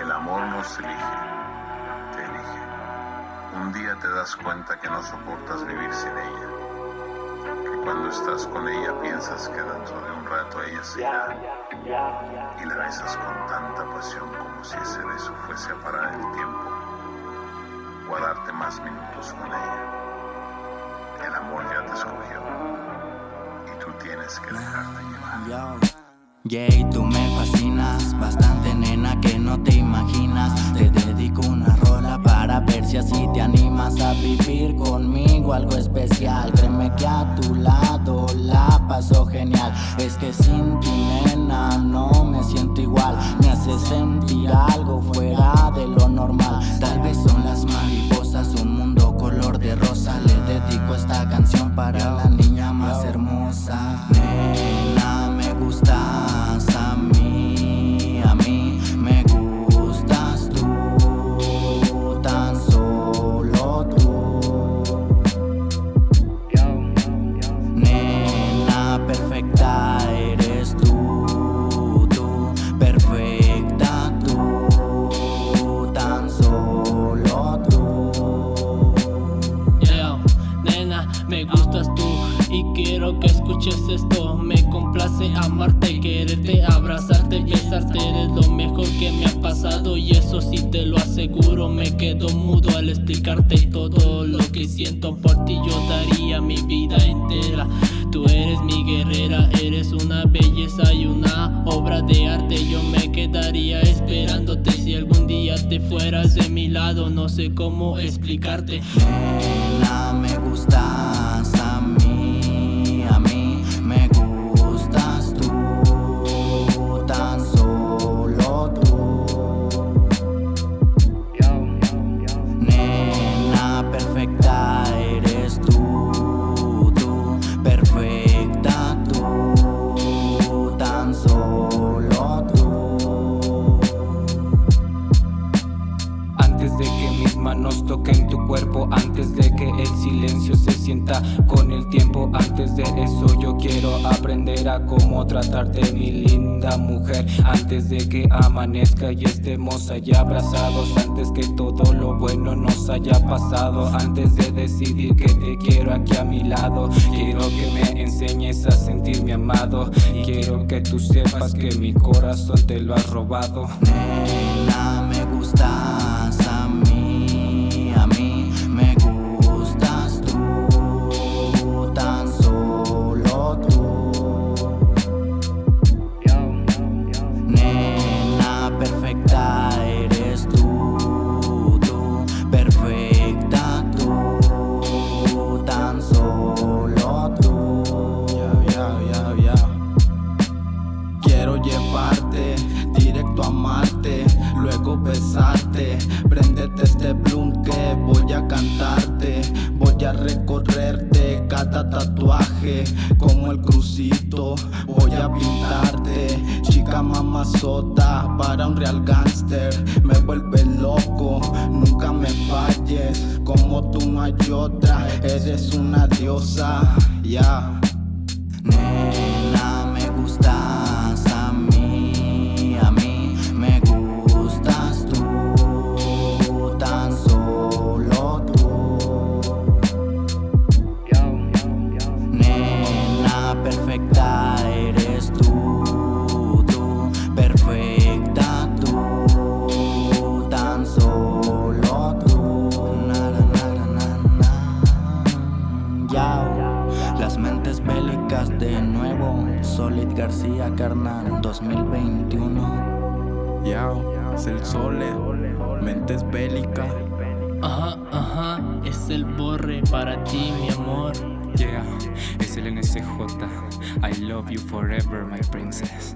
El amor nos elige, te elige. Un día te das cuenta que no soportas vivir sin ella, que cuando estás con ella piensas que dentro de un rato ella se irá, y la besas con tanta pasión como si ese beso fuese a parar el tiempo o a darte más minutos con ella. El amor ya te escogió y tú tienes que dejarte llevar. Yay, tú me fascinas, bastante nena que no te imaginas. Te dedico una rola para ver si así te animas a vivir conmigo algo especial. Créeme que a tu lado la paso genial. Es que sin ti, nena, no me siento igual. Me hace sentir algo fuera de lo normal. Tal vez son las mariposas, un mundo color de rosa. Le dedico esta canción para la niña más hermosa. Nena, me gustas a mí me gustas tú, tan solo tú. Nena perfecta eres tú, perfecta tú, tan solo tú. Nena, me gustas tú y quiero que escuches esto. Me complace amarte, quererte, abrazarte, besarte. Eres lo mejor que me ha pasado y eso sí te lo aseguro. Me quedo mudo al explicarte todo lo que siento por ti. Yo daría mi vida entera. Tú eres mi guerrera, eres una belleza y una obra de arte. Yo me quedaría esperándote si algún día te fueras de mi lado. No sé cómo explicarte. Nena, me gustas a mí me gustas tú, tan solo tú. Nena perfecta eres tú, perfecta tú, tan solo tú. Antes de que mis manos toquen tu cuerpo, antes de que el silencio se sienta con el tiempo, antes de eso yo quiero aprender a cómo tratarte, mi linda mujer. Antes de que amanezca y estemos allá abrazados, antes que todo lo bueno nos haya pasado, antes de decidir que te quiero aquí a mi lado, quiero que me enseñes a sentirme amado. Quiero que tú sepas que mi corazón te lo has robado. Nena, me gustas a mí me gustas tú, tan solo tú. Nena perfecta eres tú, perfecta tú, tan solo tú. Quiero llevarte directo a Marte, luego besarte. Préndete este blunt que voy a cantarte. Voy a recorrerte cada tatuaje como el crucito. Voy a pintarte, chica mamazota, para un real gangster. Me vuelve loco, nunca me falles. Como tú no hay otra, eres una diosa, ya. Nena, me gustas a mí me gustas tú, tan solo tú. Nena perfecta eres tú, perfecta tú, tan solo tú. Las mentes bélicas de nuevo, Solid García, carnal, 2021. Es el Sole, mentes bélicas. Ajá, es el Borre para ti, mi amor. Yeah, es el NSJ. I love you forever, my princess.